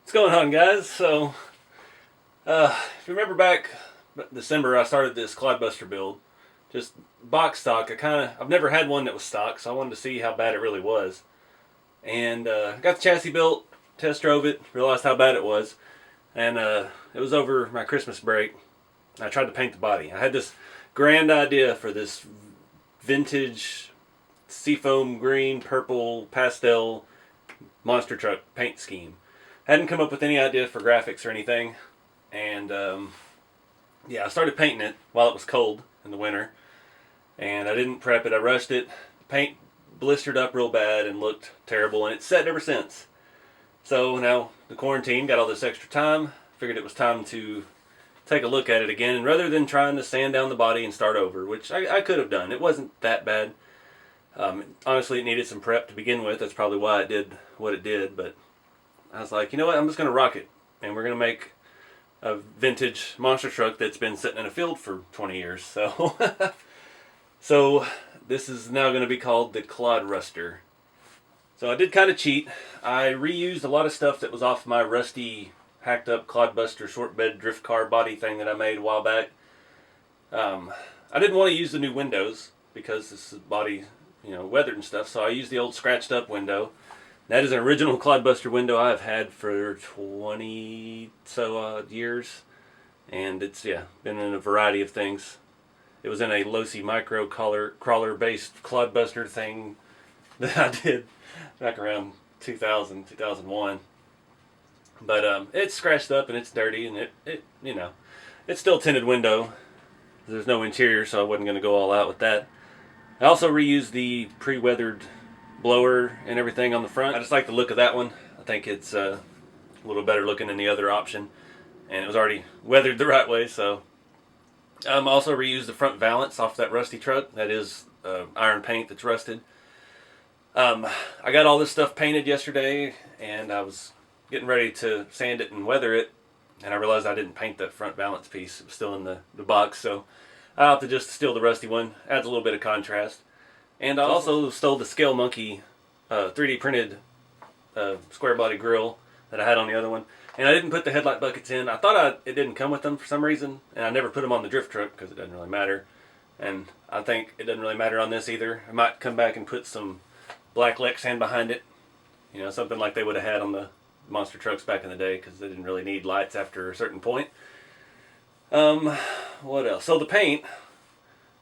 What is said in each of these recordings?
What's going on, guys? So, if you remember back December, I started this Clodbuster build, just box stock. I've never had one that was stock, so I wanted to see how bad it really was. And got the chassis built, test drove it, realized how bad it was, and it was over my Christmas break. I tried to paint the body. I had this grand idea for this vintage seafoam green, purple, pastel monster truck paint scheme. Hadn't come up with any idea for graphics or anything, and yeah, I started painting it while it was cold in the winter, and I didn't prep it. I rushed it. The paint blistered up real bad and looked terrible, and it's set ever since. So now the quarantine got all this extra time. Figured it was time to take a look at it again, and rather than trying to sand down the body and start over, which I could have done. It wasn't that bad. Honestly, it needed some prep to begin with. That's probably why it did what it did, but I was like, you know what, I'm just going to rock it. And we're going to make a vintage monster truck that's been sitting in a field for 20 years. So, so this is now going to be called the Clod Ruster. So I did kind of cheat. I reused a lot of stuff that was off my rusty, hacked up Clodbuster short bed drift car body thing that I made a while back. I didn't want to use the new windows because this is body, weathered and stuff. So I used the old scratched up window. That is an original Clodbuster window I've had for 20 so years, and it's been in a variety of things. It was in a Losi micro crawler based Clodbuster thing that I did back around 2000, 2001. But it's scratched up and it's dirty, and it it's still a tinted window. There's no interior, so I wasn't going to go all out with that. I also reused the pre-weathered blower and everything on the front. I just like the look of that one. I think it's a little better looking than the other option, and it was already weathered the right way. So also reused the front valance off that rusty truck. That is iron paint that's rusted. I got all this stuff painted yesterday, and I was getting ready to sand it and weather it, and I realized I didn't paint that front valance piece. It was still in the box, so I'll have to just steal the rusty one. Adds a little bit of contrast. And I also stole the Scale Monkey 3D printed square body grill that I had on the other one. And I didn't put the headlight buckets in. I thought it didn't come with them for some reason, and I never put them on the drift truck because it doesn't really matter. And I think it doesn't really matter on this either. I might come back and put some black Lexan behind it, you know, something like they would have had on the monster trucks back in the day, because they didn't really need lights after a certain point. What else? So the paint,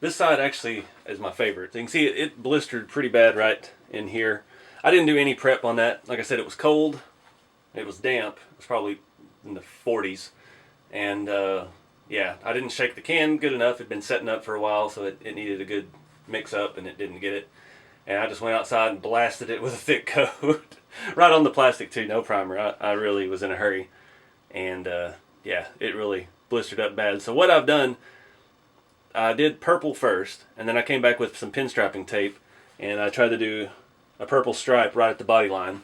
this side actually is my favorite. So you can see it blistered pretty bad right in here. I didn't do any prep on that. Like I said, it was cold. It was damp. It was probably in the 40s. And yeah, I didn't shake the can good enough. It'd been setting up for a while, so it needed a good mix up, and it didn't get it. And I just went outside and blasted it with a thick coat. Right on the plastic too, no primer. I really was in a hurry. And yeah, it really blistered up bad. So what I've done, I did purple first, and then I came back with some pinstriping tape, and I tried to do a purple stripe right at the body line.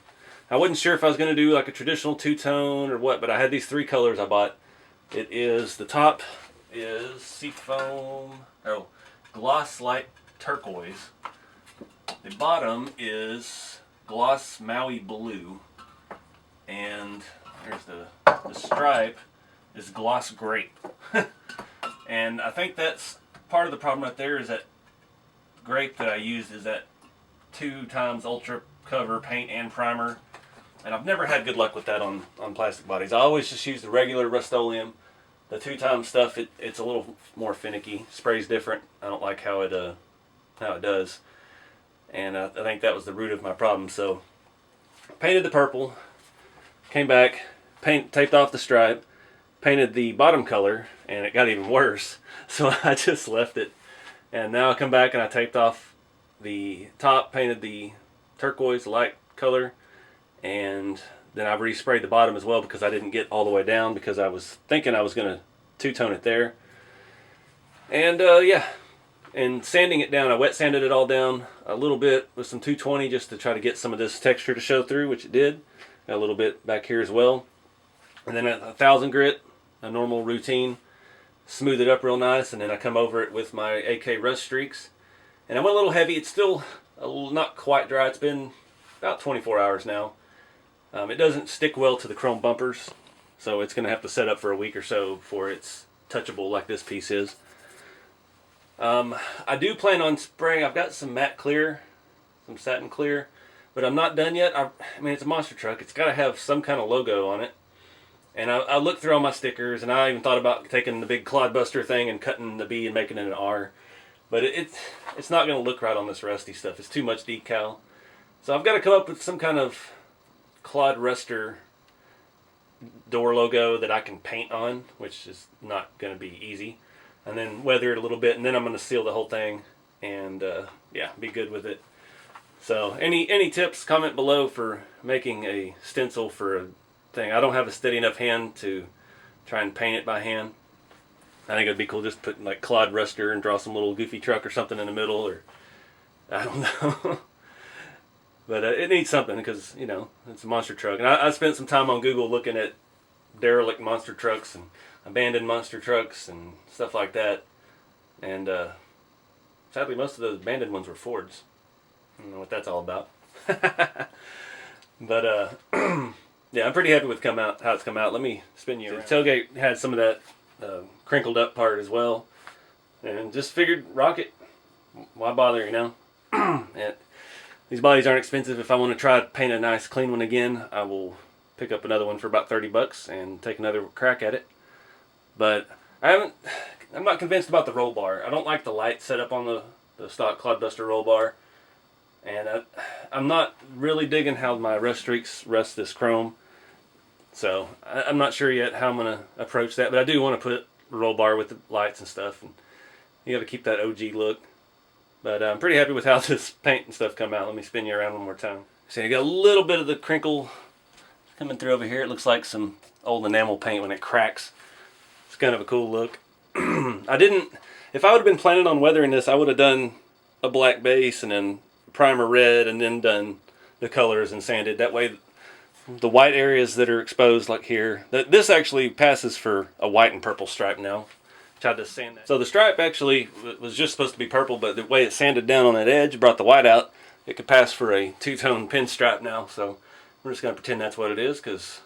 I wasn't sure if I was going to do like a traditional two-tone or what, but I had these three colors I bought. It is, the top is seafoam, gloss light turquoise. The bottom is gloss Maui blue, and here's the stripe is gloss grape. And I think that's part of the problem right there, is that grape that I used is that 2x ultra cover paint and primer, and I've never had good luck with that on plastic bodies. I always just use the regular Rust-Oleum. The 2x stuff, it's a little more finicky, sprays different. I don't like how it does, and I think that was the root of my problem. So painted the purple, came back, taped off the stripe, painted the bottom color, and it got even worse. So I just left it, and now I come back and I taped off the top, painted the turquoise light color, and then I resprayed the bottom as well because I didn't get all the way down, because I was thinking I was going to two-tone it there. And yeah, and sanding it down, I wet sanded it all down a little bit with some 220 just to try to get some of this texture to show through, which it did. Got a little bit back here as well. And then a 1000 grit, a normal routine, smooth it up real nice, and then I come over it with my AK Rust Streaks. And I went a little heavy. It's still not quite dry. It's been about 24 hours now. It doesn't stick well to the chrome bumpers, so it's going to have to set up for a week or so before it's touchable like this piece is. I do plan on spraying. I've got some matte clear, some satin clear, but I'm not done yet. I mean, it's a monster truck. It's got to have some kind of logo on it. And I looked through all my stickers, and I even thought about taking the big Clod Buster thing and cutting the B and making it an R. But it's not going to look right on this rusty stuff. It's too much decal. So I've got to come up with some kind of Clod Ruster door logo that I can paint on, which is not going to be easy. And then weather it a little bit, and then I'm going to seal the whole thing, and yeah, be good with it. So any tips, comment below for making a stencil for a thing. I don't have a steady enough hand to try and paint it by hand. I think it'd be cool just put like Clod Ruster and draw some little goofy truck or something in the middle, or I don't know. But it needs something, because, you know, it's a monster truck. And I spent some time on Google looking at derelict monster trucks and abandoned monster trucks and stuff like that. And sadly, most of the abandoned ones were Fords. I don't know what that's all about. But yeah, I'm pretty happy with how it's come out. Let me spin you around. The tailgate had some of that crinkled up part as well. And just figured, rock it. Why bother, you know? And these bodies aren't expensive. If I want to try to paint a nice clean one again, I will pick up another one for about $30 and take another crack at it. But I'm not convinced about the roll bar. I don't like the light set up on the stock Clodbuster roll bar. And I'm not really digging how my Rust Streaks rust this chrome. So I'm not sure yet how I'm going to approach that. But I do want to put a roll bar with the lights and stuff. And you got to keep that OG look. But I'm pretty happy with how this paint and stuff come out. Let me spin you around one more time. So you got a little bit of the crinkle coming through over here. It looks like some old enamel paint when it cracks. It's kind of a cool look. If I would have been planning on weathering this, I would have done a black base and then primer red and then done the colors and sanded. That way the white areas that are exposed, like here, this actually passes for a white and purple stripe now. Tried to sand that. So the stripe actually was just supposed to be purple, but the way it sanded down on that edge brought the white out. It could pass for a two-tone pinstripe now, so we're just going to pretend that's what it is, because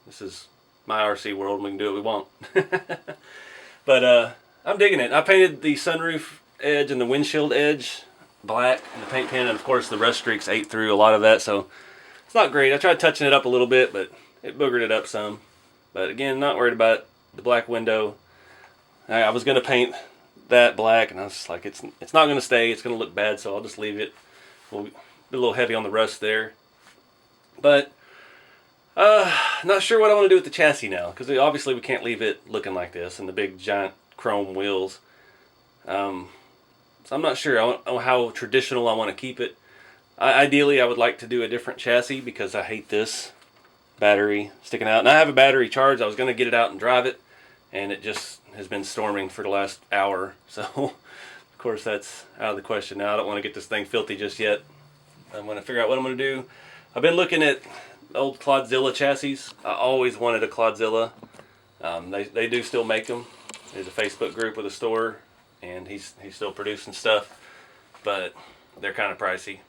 this is my RC world and we can do what we want. But I'm digging it. I painted the sunroof edge and the windshield edge black in the paint pen, and of course the rust streaks ate through a lot of that, so it's not great. I tried touching it up a little bit, but it boogered it up some. But again, not worried about it. The black window, I was going to paint that black, and I was just like, it's not going to stay. It's going to look bad, so I'll just leave it. We'll be a little heavy on the rust there. But not sure what I want to do with the chassis now, because obviously we can't leave it looking like this and the big giant chrome wheels. So I'm not sure how traditional I want to keep it. Ideally, I would like to do a different chassis, because I hate this battery sticking out. And I have a battery charged. I was going to get it out and drive it, and it just has been storming for the last hour. So, of course, that's out of the question now. I don't want to get this thing filthy just yet. I'm going to figure out what I'm going to do. I've been looking at old Clodzilla chassis. I always wanted a Clodzilla. They do still make them. There's a Facebook group with a store, and he's still producing stuff, but they're kind of pricey.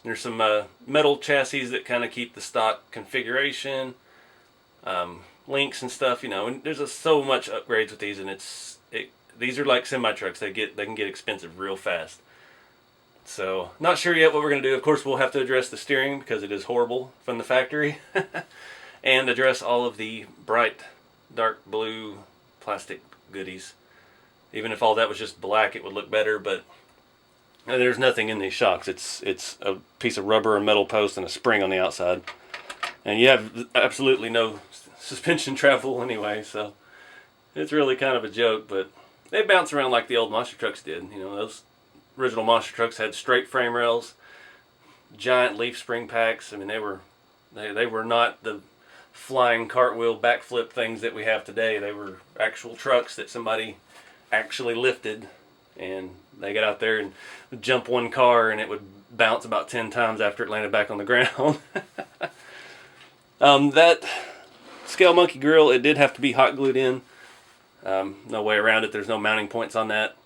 There's some metal chassis that kind of keep the stock configuration, links and stuff, you know. And there's so much upgrades with these, and these are like semi trucks. They can get expensive real fast. So not sure yet what we're gonna do. Of course, we'll have to address the steering, because it is horrible from the factory, and address all of the bright dark blue plastic goodies. Even if all that was just black, it would look better, but there's nothing in these shocks. It's a piece of rubber and metal post and a spring on the outside, and you have absolutely no suspension travel anyway, so it's really kind of a joke. But they bounce around like the old monster trucks did. You know, those original monster trucks had straight frame rails, giant leaf spring packs. I mean, they were not the flying cartwheel backflip things that we have today. They were actual trucks that somebody actually lifted, and they got out there and would jump one car and it would bounce about 10 times after it landed back on the ground. That scale monkey grill, it did have to be hot glued in. No way around it. There's no mounting points on that,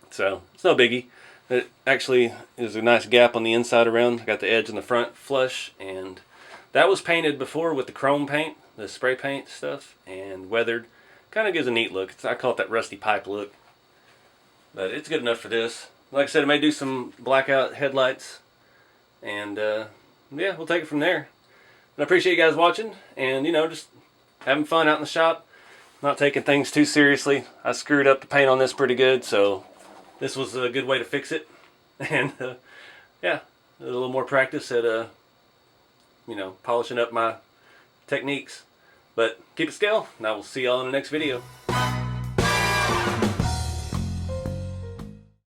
so it's no biggie. It actually is a nice gap on the inside around. I got the edge in the front flush, and that was painted before with the chrome paint, the spray paint stuff, and weathered. Kind of gives a neat look. I call it that rusty pipe look. But it's good enough for this. Like I said, I may do some blackout headlights. And yeah, we'll take it from there. And I appreciate you guys watching. And, you know, just having fun out in the shop. Not taking things too seriously. I screwed up the paint on this pretty good, so this was a good way to fix it. And yeah, a little more practice at you know, polishing up my techniques. But keep it scale, and I will see y'all in the next video.